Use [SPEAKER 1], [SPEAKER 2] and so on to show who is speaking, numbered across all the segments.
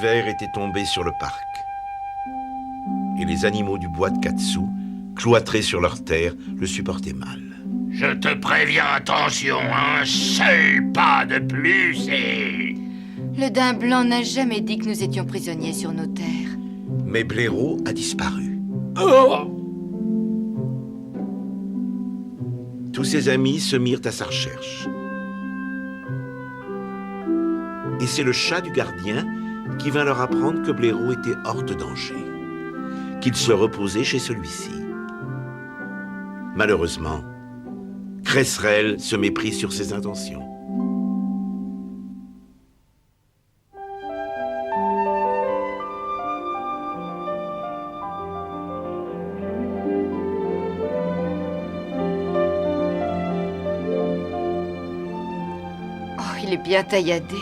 [SPEAKER 1] l'hiver était tombé sur le parc. Et les animaux du bois de Katsu, cloîtrés sur leur terre, le supportaient mal.
[SPEAKER 2] Je te préviens, attention, un seul pas de plus et...
[SPEAKER 3] Le daim blanc n'a jamais dit que nous étions prisonniers sur nos terres.
[SPEAKER 1] Mais Blaireau a disparu.
[SPEAKER 2] Oh!
[SPEAKER 1] Tous ses amis se mirent à sa recherche. Et c'est le chat du gardien qui vint leur apprendre que Blaireau était hors de danger, qu'il se reposait chez celui-ci. Malheureusement, Cresserelle se méprise sur ses intentions.
[SPEAKER 3] Oh, il est bien tailladé.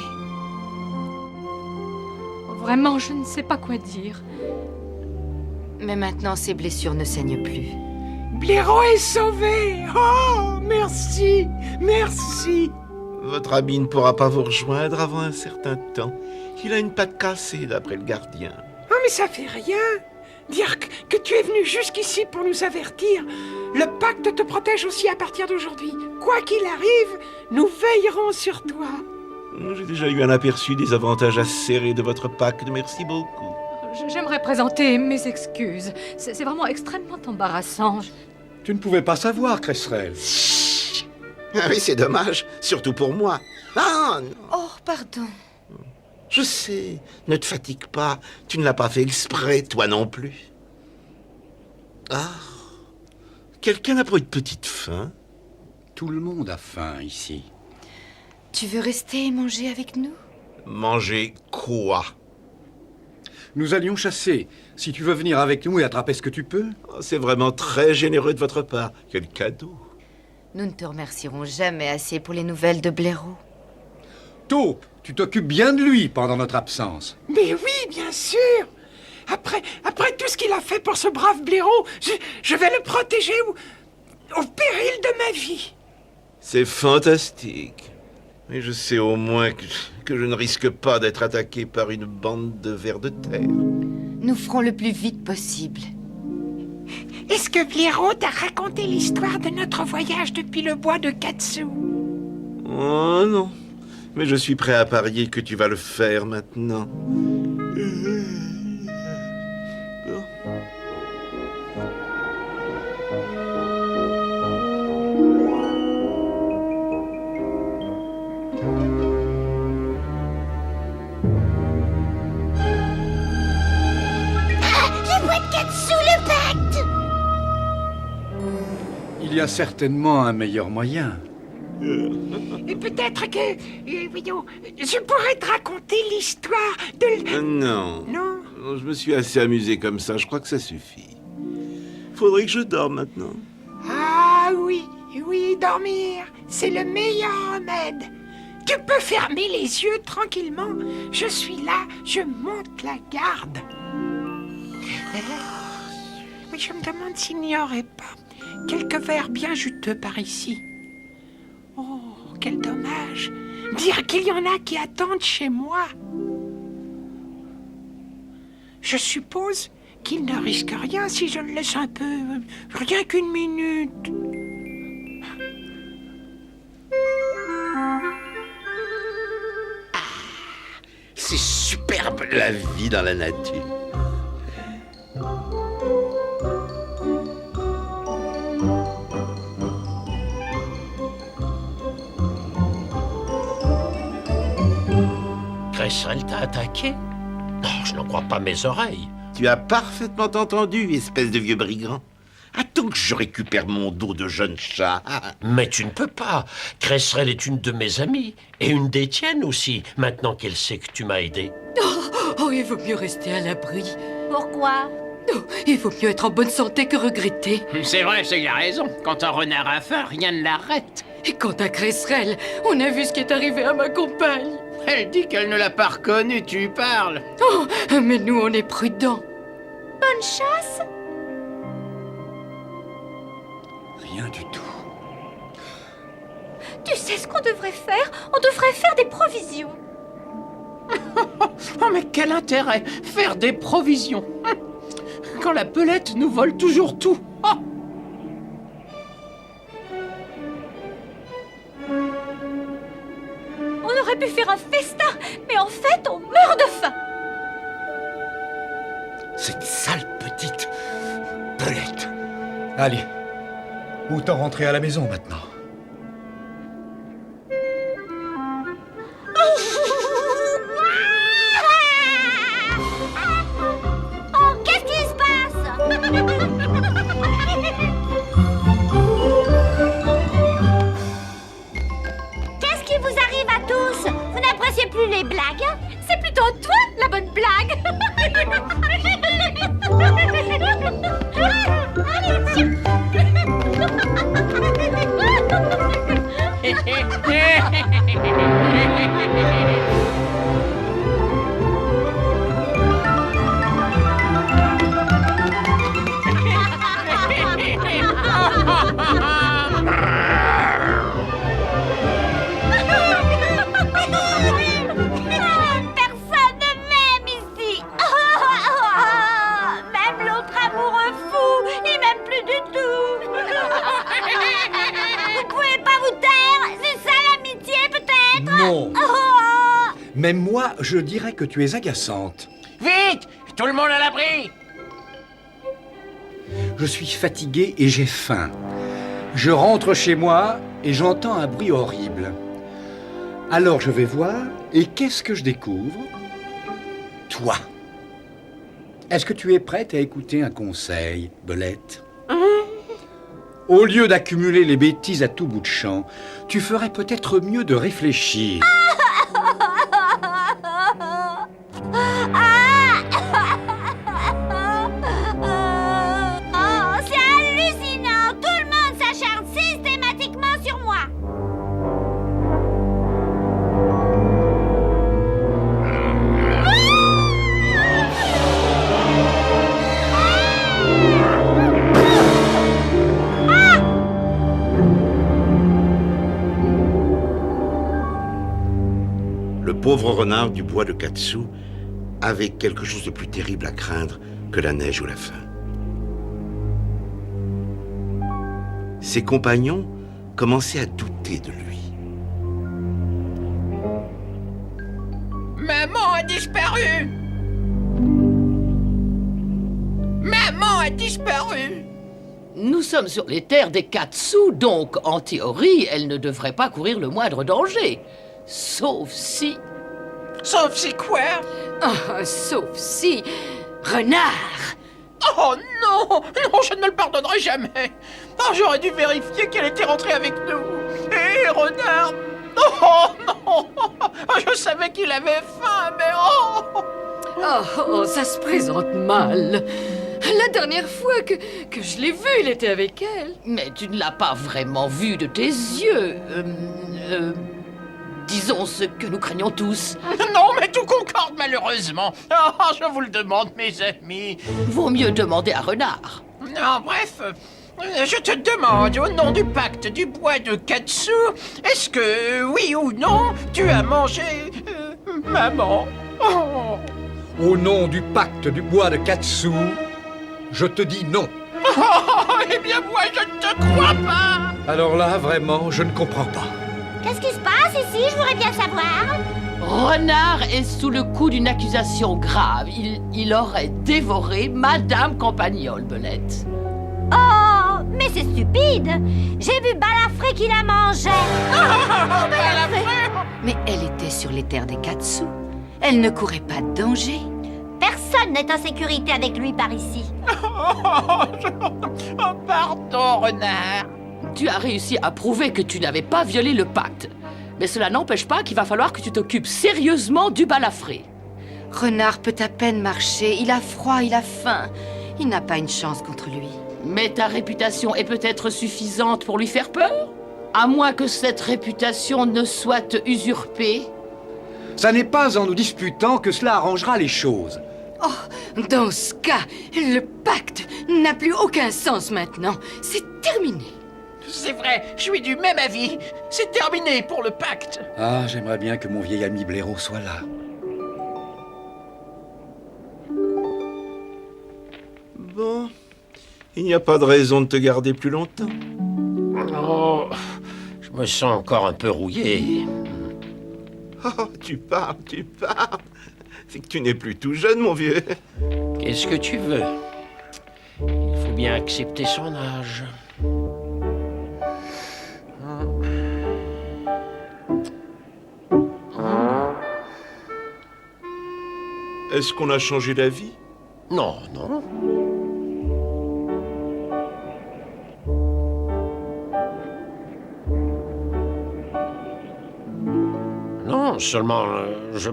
[SPEAKER 4] Vraiment, je ne sais pas quoi dire.
[SPEAKER 3] Mais maintenant, ses blessures ne saignent plus.
[SPEAKER 5] Blaireau est sauvé! Oh, merci! Merci!
[SPEAKER 1] Votre ami ne pourra pas vous rejoindre avant un certain temps. Il a une patte cassée, d'après le gardien.
[SPEAKER 5] Oh, mais ça fait rien! Dire que tu es venu jusqu'ici pour nous avertir. Le pacte te protège aussi à partir d'aujourd'hui. Quoi qu'il arrive, nous veillerons sur toi.
[SPEAKER 1] J'ai déjà eu un aperçu des avantages acérés de votre pacte. Merci beaucoup.
[SPEAKER 4] J'aimerais présenter mes excuses. C'est vraiment extrêmement embarrassant.
[SPEAKER 6] Tu ne pouvais pas savoir, Cresserelle.
[SPEAKER 1] Ah oui, c'est dommage, surtout pour moi. Ah, non.
[SPEAKER 3] Oh, pardon.
[SPEAKER 1] Je sais, ne te fatigue pas. Tu ne l'as pas fait exprès, toi non plus. Ah, quelqu'un n'a pas une petite faim?
[SPEAKER 6] Tout le monde a faim ici.
[SPEAKER 3] Tu veux rester et manger avec nous?
[SPEAKER 1] Manger quoi?
[SPEAKER 6] Nous allions chasser. Si tu veux venir avec nous et attraper ce que tu peux.
[SPEAKER 1] Oh, c'est vraiment très généreux de votre part. Quel cadeau.
[SPEAKER 3] Nous ne te remercierons jamais assez pour les nouvelles de Blaireau.
[SPEAKER 6] Taupe, tu t'occupes bien de lui pendant notre absence.
[SPEAKER 5] Mais oui, bien sûr! Après tout ce qu'il a fait pour ce brave blaireau, je vais le protéger au péril de ma vie.
[SPEAKER 1] C'est fantastique. Mais je sais au moins que je ne risque pas d'être attaqué par une bande de vers de terre.
[SPEAKER 3] Nous ferons le plus vite possible.
[SPEAKER 5] Est-ce que Blaireau t'a raconté l'histoire de notre voyage depuis le bois de Katsu?
[SPEAKER 1] Oh non. Mais je suis prêt à parier que tu vas le faire maintenant.
[SPEAKER 6] Il y a certainement un meilleur moyen.
[SPEAKER 5] Et peut-être que... voyons, je pourrais te raconter l'histoire de...
[SPEAKER 1] Non.
[SPEAKER 5] Non?
[SPEAKER 1] Je me suis assez amusé comme ça, je crois que ça suffit. Faudrait que je dorme maintenant.
[SPEAKER 5] Ah oui, oui, dormir, c'est le meilleur remède. Tu peux fermer les yeux tranquillement. Je suis là, je monte la garde. Oui, je me demande s'il n'y aurait pas quelques verres bien juteux par ici. Oh, quel dommage. Dire qu'il y en a qui attendent chez moi. Je suppose qu'il ne risque rien si je le laisse un peu... rien qu'une minute.
[SPEAKER 1] C'est superbe la vie dans la nature.
[SPEAKER 2] Cresserelle t'a attaqué? Non, je n'en crois pas mes oreilles.
[SPEAKER 1] Tu as parfaitement entendu, espèce de vieux brigand. Attends que je récupère mon dos de jeune chat.
[SPEAKER 2] Mais tu ne peux pas. Cresserelle est une de mes amies. Et une des tiennes aussi, maintenant qu'elle sait que tu m'as aidé.
[SPEAKER 7] Oh, il vaut mieux rester à l'abri.
[SPEAKER 3] Pourquoi?
[SPEAKER 7] Oh, il vaut mieux être en bonne santé que regretter.
[SPEAKER 8] C'est vrai, il a raison. Quand un renard a faim, rien ne l'arrête.
[SPEAKER 7] Et quant à Cresserelle, on a vu ce qui est arrivé à ma compagne.
[SPEAKER 8] Elle dit qu'elle ne l'a pas reconnu, tu parles.
[SPEAKER 7] Oh, mais nous, on est prudents.
[SPEAKER 3] Bonne chasse?
[SPEAKER 6] Rien du tout.
[SPEAKER 9] Tu sais ce qu'on devrait faire? On devrait faire des provisions.
[SPEAKER 8] Oh, mais quel intérêt faire des provisions quand la Belette nous vole toujours tout. Oh.
[SPEAKER 4] On aurait pu faire un festin, mais en fait, on meurt de faim.
[SPEAKER 1] Cette sale petite Belette.
[SPEAKER 6] Allez, autant rentrer à la maison maintenant.
[SPEAKER 9] Oh, qu'est-ce qui se passe? Qu'est-ce qui vous arrive à tous? Vous n'appréciez plus les blagues?
[SPEAKER 4] C'est plutôt toi, la bonne blague.
[SPEAKER 9] Personne ne m'aime ici. Même l'autre amoureux fou, il m'aime plus du tout. Vous pouvez pas vous taire? C'est ça l'amitié peut-être?
[SPEAKER 6] Non.
[SPEAKER 9] Oh.
[SPEAKER 6] Même moi, je dirais que tu es agaçante.
[SPEAKER 8] Vite! Tout le monde à l'abri!
[SPEAKER 6] Je suis fatigué et j'ai faim. Je rentre chez moi et j'entends un bruit horrible. Alors je vais voir et qu'est-ce que je découvre? Toi. Est-ce que tu es prête à écouter un conseil, Belette? Au lieu d'accumuler les bêtises à tout bout de champ, tu ferais peut-être mieux de réfléchir.
[SPEAKER 9] Oh, c'est hallucinant! Tout le monde s'acharne systématiquement sur moi!
[SPEAKER 1] Le pauvre renard du bois de Katsu avait quelque chose de plus terrible à craindre que la neige ou la faim. Ses compagnons commençaient à douter de lui.
[SPEAKER 8] Maman a disparu! Maman a disparu!
[SPEAKER 10] Nous sommes sur les terres des Katsu, donc en théorie, elle ne devrait pas courir le moindre danger. Sauf si...
[SPEAKER 8] Sauf c'est quoi?
[SPEAKER 7] Oh, sauf si... Renard!
[SPEAKER 8] Oh non! Non, je ne me le pardonnerai jamais! Oh, j'aurais dû vérifier qu'elle était rentrée avec nous! Hé, renard! Oh non! Je savais qu'il avait faim, mais oh!
[SPEAKER 7] Oh, ça se présente mal. La dernière fois que je l'ai vue, il était avec elle.
[SPEAKER 10] Mais tu ne l'as pas vraiment vu de tes yeux. Disons ce que nous craignons tous.
[SPEAKER 8] Non, mais tout concorde malheureusement. Oh, je vous le demande, mes amis.
[SPEAKER 10] Vaut mieux demander à Renard.
[SPEAKER 8] Non, bref, je te demande, au nom du pacte du bois de Katsu, est-ce que, oui ou non, tu as mangé maman? Oh.
[SPEAKER 6] Au nom du pacte du bois de Katsu, je te dis non.
[SPEAKER 8] Oh, eh bien, moi, je ne te crois pas.
[SPEAKER 6] Alors là, vraiment, je ne comprends pas.
[SPEAKER 9] Qu'est-ce qui se passe ici? Je voudrais bien savoir.
[SPEAKER 10] Renard est sous le coup d'une accusation grave. Il aurait dévoré Madame Campagnol, Belette.
[SPEAKER 9] Oh, mais c'est stupide. J'ai vu Balafré qui la mangeait.
[SPEAKER 3] Mais elle était sur les terres des Katsu. Elle ne courait pas de danger.
[SPEAKER 9] Personne n'est en sécurité avec lui par ici.
[SPEAKER 8] Oh, pardon, renard.
[SPEAKER 10] Tu as réussi à prouver que tu n'avais pas violé le pacte. Mais cela n'empêche pas qu'il va falloir que tu t'occupes sérieusement du balafré.
[SPEAKER 3] Renard peut à peine marcher. Il a froid, il a faim. Il n'a pas une chance contre lui.
[SPEAKER 10] Mais ta réputation est peut-être suffisante pour lui faire peur? À moins que cette réputation ne soit usurpée.
[SPEAKER 6] Ça n'est pas en nous disputant que cela arrangera les choses.
[SPEAKER 7] Oh, dans ce cas, le pacte n'a plus aucun sens maintenant. C'est terminé.
[SPEAKER 8] C'est vrai, je suis du même avis. C'est terminé pour le pacte.
[SPEAKER 6] Ah, j'aimerais bien que mon vieil ami Blaireau soit là.
[SPEAKER 1] Bon, il n'y a pas de raison de te garder plus longtemps.
[SPEAKER 2] Oh, je me sens encore un peu rouillé.
[SPEAKER 1] Oh, tu parles. C'est que tu n'es plus tout jeune, mon vieux.
[SPEAKER 2] Qu'est-ce que tu veux? Il faut bien accepter son âge.
[SPEAKER 1] Est-ce qu'on a changé d'avis?
[SPEAKER 2] Non, non. Non, seulement, je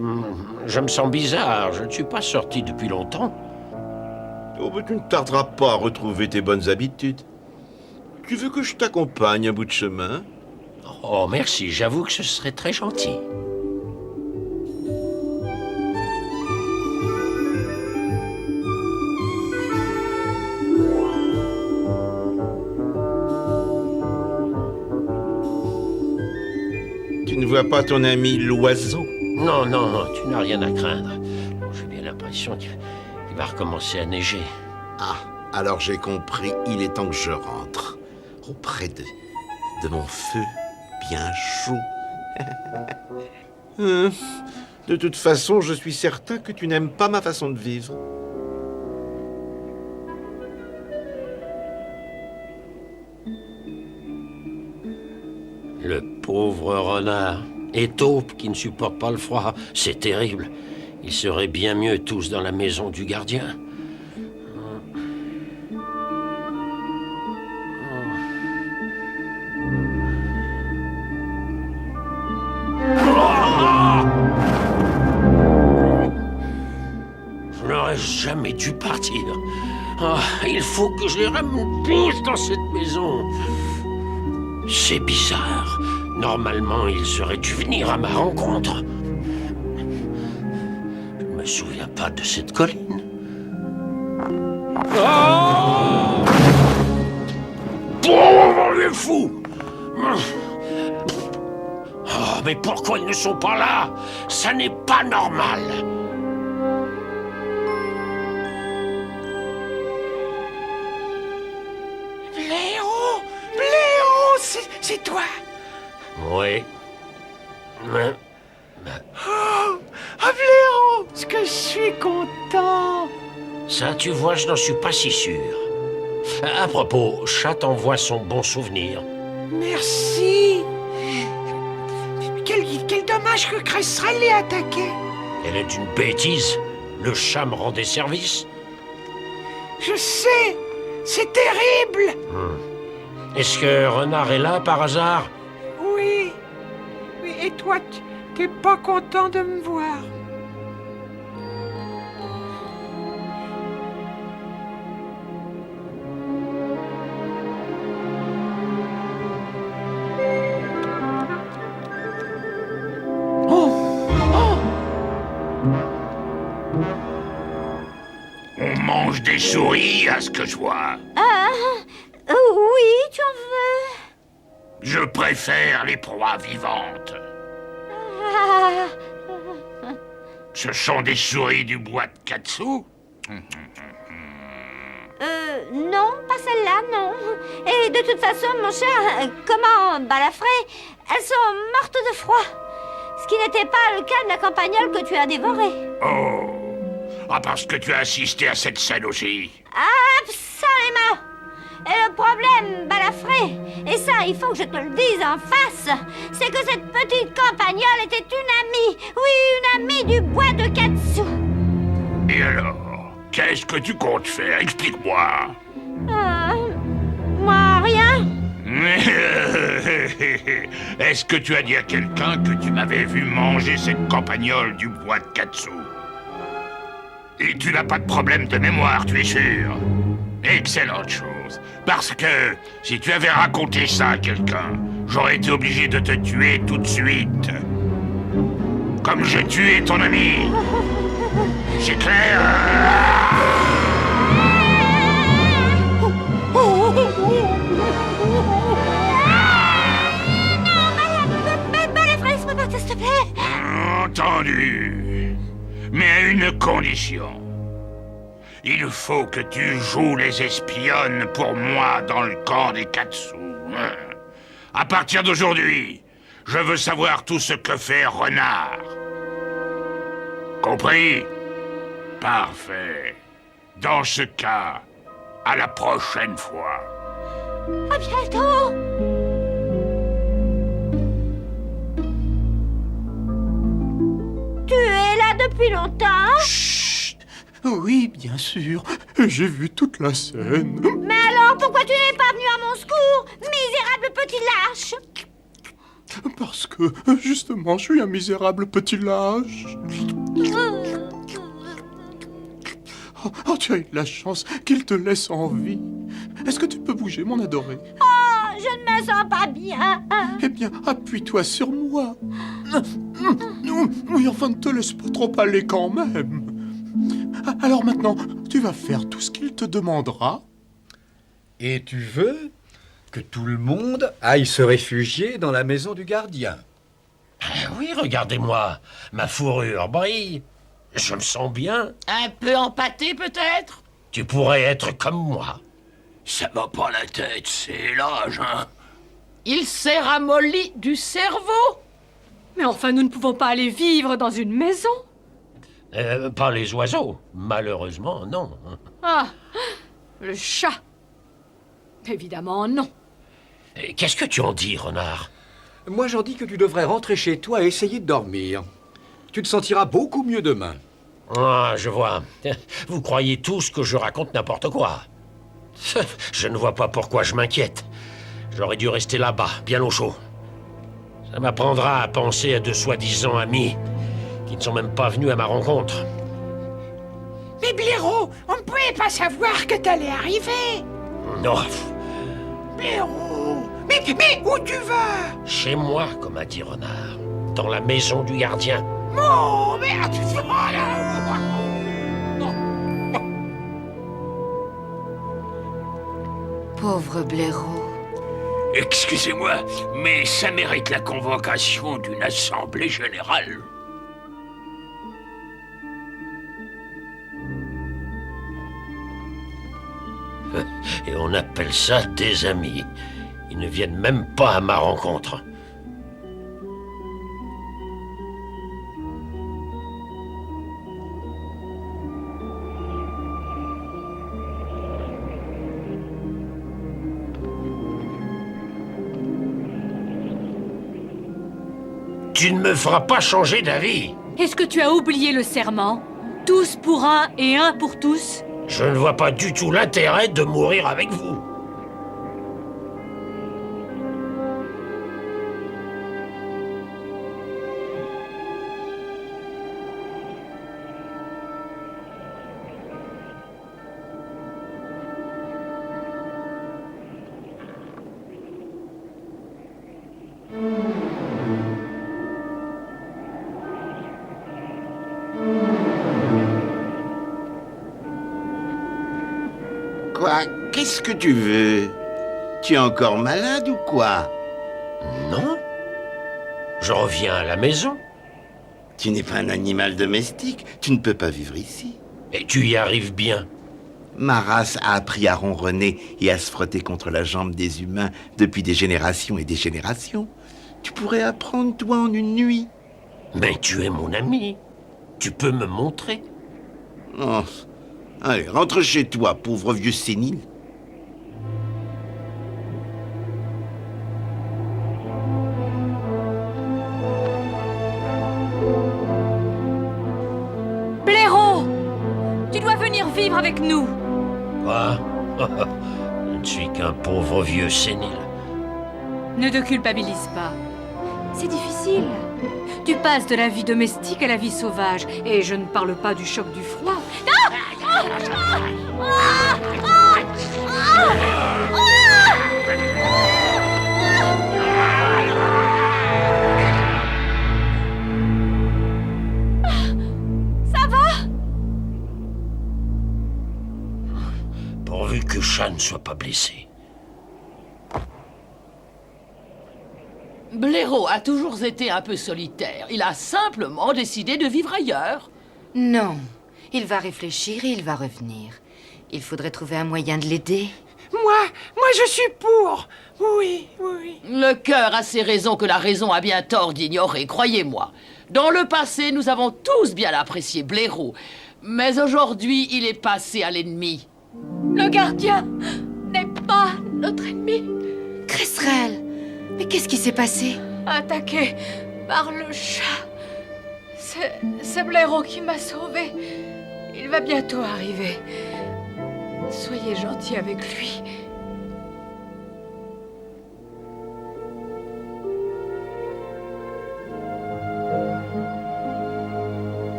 [SPEAKER 2] me sens bizarre. Je ne suis pas sorti depuis longtemps.
[SPEAKER 1] Oh, mais tu ne tarderas pas à retrouver tes bonnes habitudes. Tu veux que je t'accompagne un bout de chemin?
[SPEAKER 2] Oh, merci. J'avoue que ce serait très gentil.
[SPEAKER 1] Tu ne vois pas ton ami l'oiseau?
[SPEAKER 2] Non, non, non, tu n'as rien à craindre. J'ai bien l'impression qu'il va recommencer à neiger.
[SPEAKER 1] Ah, alors j'ai compris. Il est temps que je rentre. Auprès de mon feu bien chaud. De toute façon, je suis certain que tu n'aimes pas ma façon de vivre.
[SPEAKER 2] Le pauvre renard et taupe qui ne supporte pas le froid, c'est terrible. Ils seraient bien mieux tous dans la maison du gardien. Je n'aurais jamais dû partir. Ah, il faut que je les repousse dans cette maison. C'est bizarre. Normalement, ils auraient dû venir à ma rencontre. Je ne me souviens pas de cette colline. Oh, les fous! Oh, mais pourquoi ils ne sont pas là? Ça n'est pas normal.
[SPEAKER 5] Léo, c'est toi.
[SPEAKER 2] Oui. Mais...
[SPEAKER 5] Oh, Bléro, ce que je suis content.
[SPEAKER 2] Ça, tu vois, je n'en suis pas si sûr. À propos, Chat t'envoie son bon souvenir.
[SPEAKER 5] Merci. Quel dommage que Cresserelle l'ait attaqué.
[SPEAKER 2] Elle est une bêtise. Le chat me rendait service.
[SPEAKER 5] Je sais, c'est terrible.
[SPEAKER 2] Est-ce que Renard est là par hasard?
[SPEAKER 5] Oui. Oui, et toi, t'es pas content de me voir?
[SPEAKER 11] On mange des souris, à ce que je vois.
[SPEAKER 9] Oui, tu en veux?
[SPEAKER 11] Je préfère les proies vivantes.
[SPEAKER 9] Ah,
[SPEAKER 11] Ce sont des souris du bois de Katsu?
[SPEAKER 9] non, pas celle-là, non. Et de toute façon, mon cher, comment Balafré, elles sont mortes de froid. Ce qui n'était pas le cas de la campagnole que tu as dévorée.
[SPEAKER 11] Oh. Ah, parce que tu as assisté à cette scène aussi.
[SPEAKER 9] Absolument. Et le problème, Balafré, et ça, il faut que je te le dise en face, c'est que cette petite campagnole était une amie. Oui, une amie du bois de Katsu.
[SPEAKER 11] Et alors, qu'est-ce que tu comptes faire? Explique-moi.
[SPEAKER 9] Moi, rien.
[SPEAKER 11] Est-ce que tu as dit à quelqu'un que tu m'avais vu manger cette campagnole du bois de Katsu? Et tu n'as pas de problème de mémoire, tu es sûr? Excellente chose. Parce que si tu avais raconté ça à quelqu'un, j'aurais été obligé de te tuer tout de suite. Comme j'ai tué ton ami. C'est clair?
[SPEAKER 9] Balafré, laisse-moi partir, s'il te plaît.
[SPEAKER 11] Entendu. Mais à une condition. Il faut que tu joues les espionnes pour moi dans le camp des Katsu. À partir d'aujourd'hui, je veux savoir tout ce que fait Renard. Compris? Parfait. Dans ce cas, à la prochaine fois.
[SPEAKER 9] À bientôt. Tu es là depuis longtemps?
[SPEAKER 8] Chut! Oui, bien sûr. J'ai vu toute la scène.
[SPEAKER 9] Mais alors, pourquoi tu n'es pas venu à mon secours, misérable petit lâche?
[SPEAKER 8] Parce que, justement, je suis un misérable petit lâche. Oh, tu as eu la chance qu'il te laisse en vie. Est-ce que tu peux bouger, mon adoré?
[SPEAKER 9] Oh, je ne me sens pas bien.
[SPEAKER 8] Eh bien, appuie-toi sur moi. Oui, enfin, ne te laisse pas trop aller quand même. Alors maintenant, tu vas faire tout ce qu'il te demandera.
[SPEAKER 6] Et tu veux que tout le monde aille se réfugier dans la maison du gardien?
[SPEAKER 2] Ah oui, regardez-moi. Ma fourrure brille. Je me sens bien.
[SPEAKER 10] Un peu empâté, peut-être?
[SPEAKER 2] Tu pourrais être comme moi.
[SPEAKER 11] Ça va pas la tête, c'est l'âge, hein?
[SPEAKER 10] Il s'est ramolli du cerveau.
[SPEAKER 4] Mais enfin, nous ne pouvons pas aller vivre dans une maison.
[SPEAKER 2] Pas les oiseaux. Malheureusement, non.
[SPEAKER 4] Ah, le chat. Évidemment, non.
[SPEAKER 2] Qu'est-ce que tu en dis, Renard?
[SPEAKER 6] Moi, j'en dis que tu devrais rentrer chez toi et essayer de dormir. Tu te sentiras beaucoup mieux demain.
[SPEAKER 2] Ah, je vois. Vous croyez tous que je raconte n'importe quoi. Je ne vois pas pourquoi je m'inquiète. J'aurais dû rester là-bas, bien au chaud. Ça m'apprendra à penser à de soi-disant amis qui ne sont même pas venus à ma rencontre.
[SPEAKER 5] Mais Blaireau, on ne pouvait pas savoir que t'allais arriver.
[SPEAKER 2] Non,
[SPEAKER 5] Blaireau, mais où tu vas?
[SPEAKER 2] chez moi, comme a dit Renard. Dans la maison du gardien.
[SPEAKER 5] Oh, merde. Oh, là.
[SPEAKER 3] Pauvre blaireau.
[SPEAKER 11] Excusez-moi, mais ça mérite la convocation d'une assemblée générale.
[SPEAKER 2] Et on appelle ça des amis. Ils ne viennent même pas à ma rencontre. Tu ne me feras pas changer d'avis.
[SPEAKER 4] Est-ce que tu as oublié le serment? Tous pour un et un pour tous?
[SPEAKER 2] Je ne vois pas du tout l'intérêt de mourir avec vous.
[SPEAKER 1] Quoi? Qu'est-ce que tu veux? Tu es encore malade ou quoi?
[SPEAKER 2] Non. Je reviens à la maison.
[SPEAKER 1] Tu n'es pas un animal domestique, tu ne peux pas vivre ici.
[SPEAKER 2] Et tu y arrives bien.
[SPEAKER 1] Ma race a appris à ronronner et à se frotter contre la jambe des humains depuis des générations et des générations. Tu pourrais apprendre, toi, en une nuit.
[SPEAKER 2] Mais tu es mon ami. Tu peux me montrer.
[SPEAKER 1] Oh. Allez, rentre chez toi, pauvre vieux sénile.
[SPEAKER 4] Blaireau! Tu dois venir vivre avec nous.
[SPEAKER 2] Quoi? Je ne suis qu'un pauvre vieux sénile.
[SPEAKER 4] Ne te culpabilise pas. C'est difficile. Tu passes de la vie domestique à la vie sauvage. Et je ne parle pas du choc du froid.
[SPEAKER 9] Ça va?
[SPEAKER 2] Pourvu que Chat ne soit pas blessé.
[SPEAKER 10] Blaireau a toujours été un peu solitaire. Il a simplement décidé de vivre ailleurs.
[SPEAKER 3] Non, Il va réfléchir et il va revenir. Il faudrait trouver un moyen de l'aider.
[SPEAKER 5] Moi, je suis pour. Oui.
[SPEAKER 10] Le cœur a ses raisons que la raison a bien tort d'ignorer, croyez-moi. Dans le passé, nous avons tous bien apprécié Blaireau. Mais aujourd'hui, il est passé à l'ennemi.
[SPEAKER 4] Le gardien n'est pas notre ennemi.
[SPEAKER 3] Cresserelle, mais qu'est-ce qui s'est passé?
[SPEAKER 4] Attaqué par le chat. C'est Blaireau qui m'a sauvée. Il va bientôt arriver. Soyez gentil avec lui.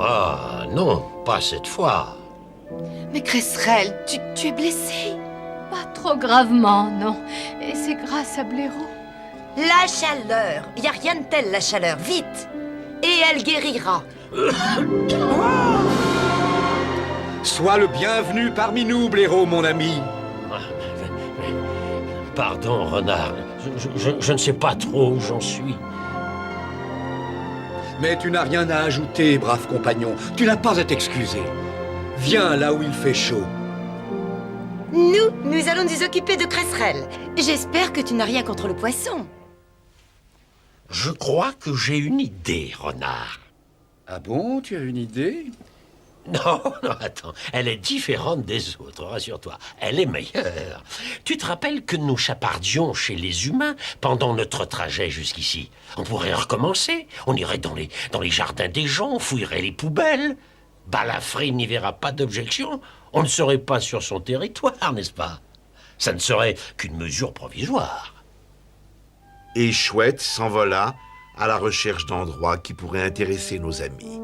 [SPEAKER 2] Ah, non, pas cette fois.
[SPEAKER 3] Mais Cresserelle, tu es blessée?
[SPEAKER 4] Pas trop gravement, non. Et c'est grâce à Blaireau.
[SPEAKER 12] La chaleur. Il n'y a rien de tel, la chaleur. Vite. Et elle guérira.
[SPEAKER 6] Sois le bienvenu parmi nous, Blaireau, mon ami.
[SPEAKER 2] Pardon, Renard. Je ne sais pas trop où j'en suis.
[SPEAKER 6] Mais tu n'as rien à ajouter, brave compagnon. Tu n'as pas à t'excuser. Viens là où il fait chaud.
[SPEAKER 12] Nous allons nous occuper de Cresserelle. J'espère que tu n'as rien contre le poisson.
[SPEAKER 2] Je crois que j'ai une idée, Renard.
[SPEAKER 6] Ah bon, tu as une idée?
[SPEAKER 2] Non, attends. Elle est différente des autres, rassure-toi. Elle est meilleure. Tu te rappelles que nous chapardions chez les humains pendant notre trajet jusqu'ici? On pourrait recommencer. On irait dans les jardins des gens, on fouillerait les poubelles. Balafré n'y verra pas d'objection. On ne serait pas sur son territoire, n'est-ce pas? Ça ne serait qu'une mesure provisoire.
[SPEAKER 1] Et Chouette s'envola à la recherche d'endroits qui pourraient intéresser nos amis.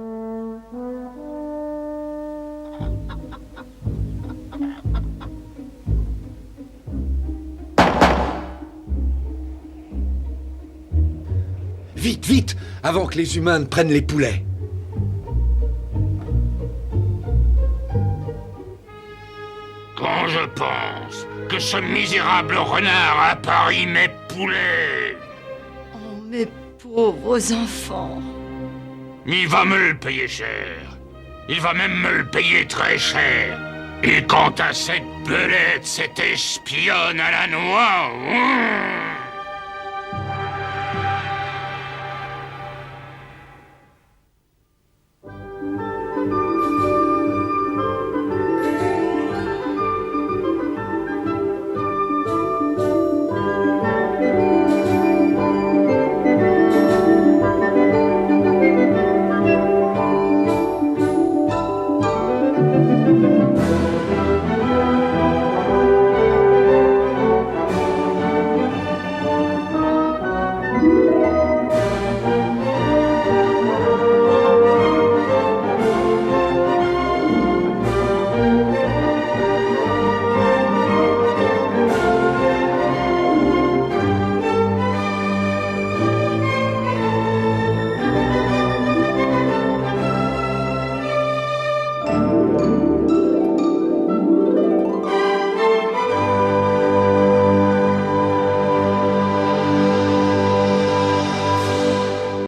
[SPEAKER 6] Vite, vite, avant que les humains ne prennent les poulets.
[SPEAKER 11] Quand je pense que ce misérable renard a pari mes poulets,
[SPEAKER 3] Oh, mes pauvres enfants.
[SPEAKER 11] il va me le payer cher. Il va même me le payer très cher. Et quant à cette belette, cette espionne à la noix...